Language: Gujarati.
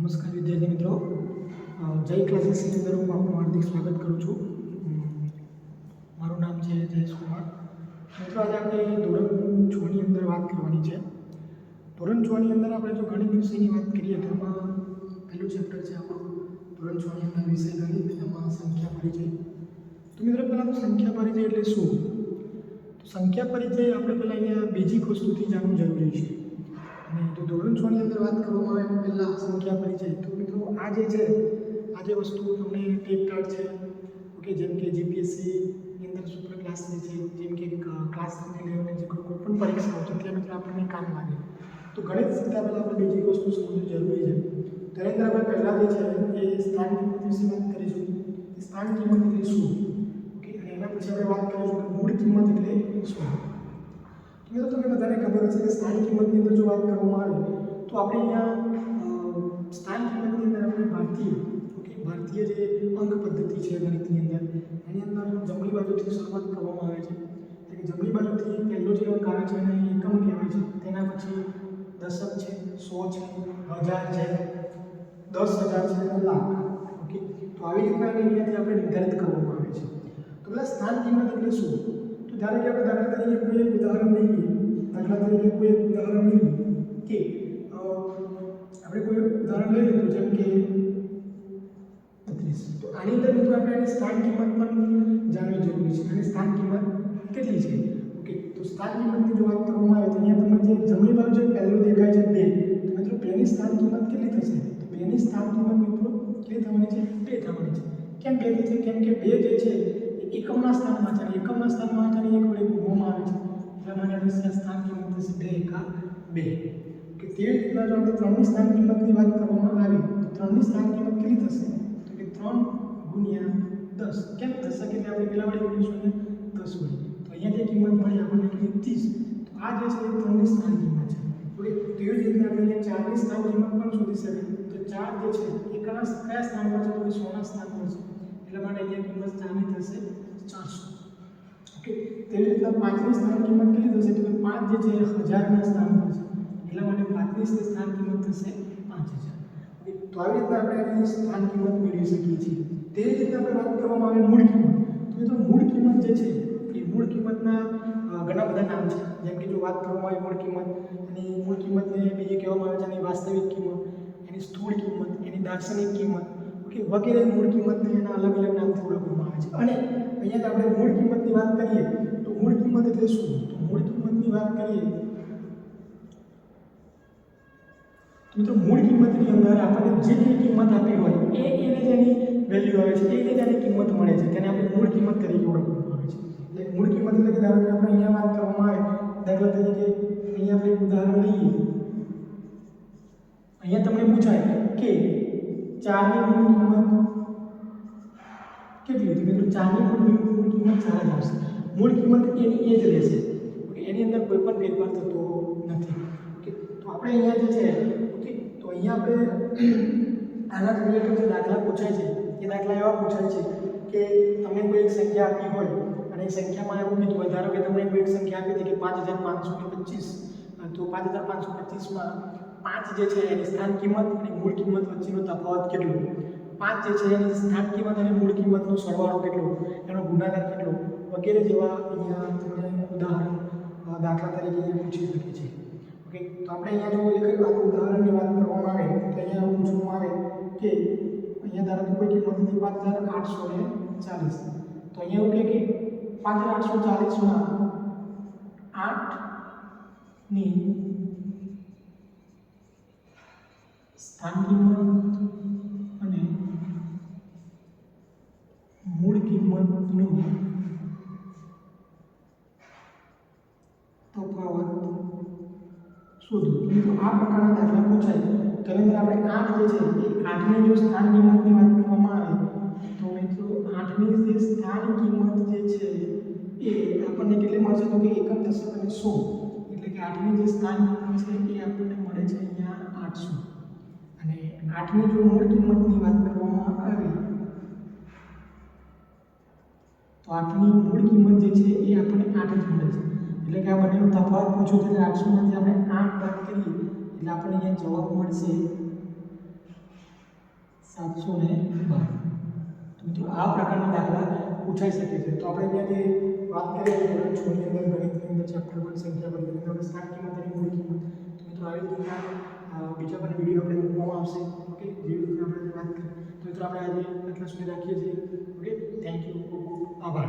નમસ્કાર વિદ્યાર્થી મિત્રો, જય ક્લાસીસની અંદર હું આપનું હાર્દિક સ્વાગત કરું છું. મારું નામ છે જયેશ કુમાર. મિત્રો, આજે આપણે ધોરણ 6 ની અંદર વાત કરવાની છે. ધોરણ 6 ની અંદર આપણે જો ગણિત વિષયની વાત કરીએ તો એમાં પહેલું ચેપ્ટર છે આપણું ધોરણ 6 ની અંદર વિષય ગણિત, એમાં સંખ્યા પરિચય. તો મિત્રો, પહેલાં તો સંખ્યા પરિચય એટલે શું? તો સંખ્યા પરિચય આપણે પહેલાં અહીંયા બેઝિક વસ્તુથી જાણવું જરૂરી છે. અને જો ધોરણ 6 ની અંદર વાત કરવામાં આવે તો પહેલાં સંખ્યા પરિચય. તો મિત્રો, આ જે વસ્તુ તમને ટેપ કાર્ડ છે, ઓકે, જેમ કે જીપીએસસીની અંદર સુપર ક્લાસ જે છે, જેમ કે ક્લાસ 11 જે કોઈ પણ પરીક્ષાઓ છે ત્યાં મિત્રો આપણને કામ લાગે. તો ગણિત શીખતા પહેલાં આપણે બેઝિક વસ્તુ સમજવું જરૂરી છે. તેની અંદર આપણે પહેલાં જે છે એ સ્થાન કિંમત વિશે વાત કરીશું. સ્થાન કિંમત એટલે શું, ઓકે, અને એના પછી આપણે વાત કરીશું કે મૂળ કિંમત એટલે શું. મિત્રો, તમને બધાને ખબર હશે કે સ્થાન કિંમતની અંદર જો વાત કરવામાં આવે તો આપણે અહીંયા સ્થાન કિંમતની અંદર આપણે ભારતીય જે અંક પદ્ધતિ છે ગણિતની અંદર, એની અંદર જમણી બાજુથી શરૂઆત કરવામાં આવે છે. એટલે કે જમણી બાજુથી પહેલો જે અંક આવે છે એને એકમ કહેવાય છે. તેના પછી દશક છે, 100 છે, 1000 છે, 10,000 છે અને લાખ. ઓકે, તો આવી રીતના અહીંયાથી આપણે નિર્ધારિત કરવામાં આવે છે. તો પેલા સ્થાન કિંમત એટલે શું? તો જ્યારે કે આપણે દાખલા તરીકે કોઈ એક ઉદાહરણ લઈએ કે આપણે કોઈ ઉદાહરણ લઈ લીધું જેમ કે 32. તો આની અંદર મિત્રો આપણે આની સ્થાન કિંમત પણ જાણવી જરૂરી છે. અને સ્થાન કિંમત કેટલી છે? ઓકે, તો સ્થાન કિંમતની જો વાત કરવામાં આવે તો અહીંયા તમને જે જમણી બાજુ જે પહેલું દેખાય છે 2, તો મિત્રો 2 ની સ્થાન કિંમત કેટલી થશે? તો 2 ની સ્થાન કિંમત મિત્રો કેટલી થવાની છે? 2 થવાની છે. કેમ 2 થશે? કેમ કે 2 જે છે એકમના સ્થાનમાં છે. એકમના સ્થાનમાં છે અને 1 વડે ગુણવામાં આવે છે. એટલા માટે આપણી સ્થાન કિંમત થશે 2 એકા 2. કે તેવી રીતના જો આપણે 3 ની સ્થાન કિંમતની વાત કરવામાં આવે તો 3 ની સ્થાન કિંમત કેટલી થશે? તો કે 3 ગુણ્યા 10. કેમ દશક એટલે આપણે કેટલા વડે ગુણીશું ને? 10 વડે. તો અહીંયા જે કિંમત મળી આપણને કેટલી? 30. તો આ જે છે એ 3 ની સ્થાન કિંમત છે. ઓકે, તેવી જ રીતે આપણે અહીંયા 4 ની સ્થાન કિંમત પણ શોધી શકીએ. તો 4 જે છે એ કયા સ્થાન પર છે? તો કે 100 ના સ્થાન પર છે. એટલા માટે અહીંયા કિંમત 4 ની થશે 400. ઓકે, તેવી રીતના 5 ની સ્થાન કિંમત કેટલી થશે? તો કે 5 જે છે એ 1000 ના સ્થાન પર છે. એટલા માટે 5 ની સ્થાન કિંમત થશે 5000. ઓકે, તો આવી રીતના આપણે આની સ્થાન કિંમત મેળવી શકીએ છીએ. તેવી રીતે આપણે વાત કરવામાં આવે મૂળ કિંમત. તો મિત્રો, મૂળ કિંમત જે છે એ મૂળ કિંમતના ઘણા બધા નામ છે. જેમ કે જો વાત કરવામાં આવે મૂળ કિંમત, એની મૂળ કિંમતને બીજી કહેવામાં આવે છે એની વાસ્તવિક કિંમત, એની સ્થૂળ કિંમત, એની દાર્શનિક કિંમત, ઓકે, વગેરે મૂળ કિંમતને એના અલગ અલગ નામથી ઓળખવામાં આવે છે. અને અહીંયા આપણે મૂળ કિંમતની વાત કરીએ તો મૂળ કિંમત એટલે શું? તો મૂળ કિંમતની વાત કરીએ તો મિત્રો મૂળ કિંમતની અંદર આપણને જે કંઈ કિંમત આપી હોય એને જેની વેલ્યુ આવે છે એને જેની કિંમત મળે છે તેને આપણે મૂળ કિંમત તરીકે ઓળખવામાં આવે છે. એટલે મૂળ કિંમત એટલે કે ધારો કે આપણે અહીંયા વાત કરવામાં આવે દાખલા તરીકે અહીંયા આપણે એક ઉદાહરણ લઈએ. અહીંયા તમને પૂછાય કે 4 ની મૂળ કિંમત કેટલી? તો મિત્રો 4 ની મૂળ કિંમત 4 જ આવશે. મૂળ કિંમત એની એ જ રહેશે. ઓકે, એની અંદર કોઈ પણ ફેરફાર થતો નથી. ઓકે, તો આપણે અહીંયા જે છે, ઓકે, તો અહીંયા આપણે આના રિલેટેડ જે દાખલા પૂછાય છે એ દાખલા એવા પૂછાય છે કે તમને કોઈ એક સંખ્યા આપી હોય અને એ સંખ્યામાં એવું કીધું હોય, ધારો કે તમને કોઈ એક સંખ્યા આપી હતી કે 5525. તો 5525માં 5 જે છે એની સ્થાન કિંમત અને મૂળ કિંમત વચ્ચેનો તફાવત કેટલો? 5 જે છે એની સ્થાન કિંમત અને મૂળ કિંમતનો સરવાળો કેટલો? એનો ગુણાકાર કેટલો? વગેરે જેવા અહીંયા તમને ઉદાહરણ દાખલા તરીકે અહીંયા પૂછી શકે છે. ઓકે, તો આપણે અહીંયા જો એક ઉદાહરણની વાત કરવામાં આવે તો અહીંયા એવું પૂછવામાં આવે કે અહીંયા ધારો કે કોઈ કિંમત હતી 5840. તો અહીંયા એવું કહે કે 5840માં 8 ની સ્થાન કિંમત અને મૂળ કિંમતનો તફાવત શોધો. મિત્રો આ પ્રકારના દાખલા પૂછાય તેની અંદર આપણે 8 જે છે એ 8 ની જો સ્થાન કિંમતની વાત કરવામાં આવે તો મિત્રો 8 ની જે સ્થાન કિંમત જે છે એ આપણને કેટલી મળશે? તો કે એકમ, દશક અને 100. એટલે કે 8 ની જે સ્થાન કિંમત છે એ આપણને મળે છે અહીંયા 800. અને 8 ની જો મૂળ કિંમતની વાત કરવામાં આવે તો 8 ની મૂળ કિંમત જે છે એ આપણને 8 જ મળે છે. એટલે કે આ બંનેનો તફાવત પૂછો તો 800 માંથી આપણે 8 બાદ કરીએ એટલે આપણને અહીંયા જવાબ મળશે 712. તો મિત્રો આ પ્રકારના દાખલા પૂછાઈ શકે છે. તો આપણે અહીંયા જે વાત કરીએ ધોરણ 6 ની અંદર ગણિતની અંદર ચેપ્ટર 1 સંખ્યા પરિબળ આપણે સ્થાન કિંમત અને મૂળ કિંમત. તો મિત્રો આવી રીતના બીજા પણ વિડીયો આપણે મૂકવામાં આવશે. ઓકે, જે રીતે આપણે વાત કરી. તો મિત્રો આપણે આજે આટલા સુધી રાખીએ છીએ. ઓકે, થેન્ક યુ, ખૂબ ખૂબ આભાર.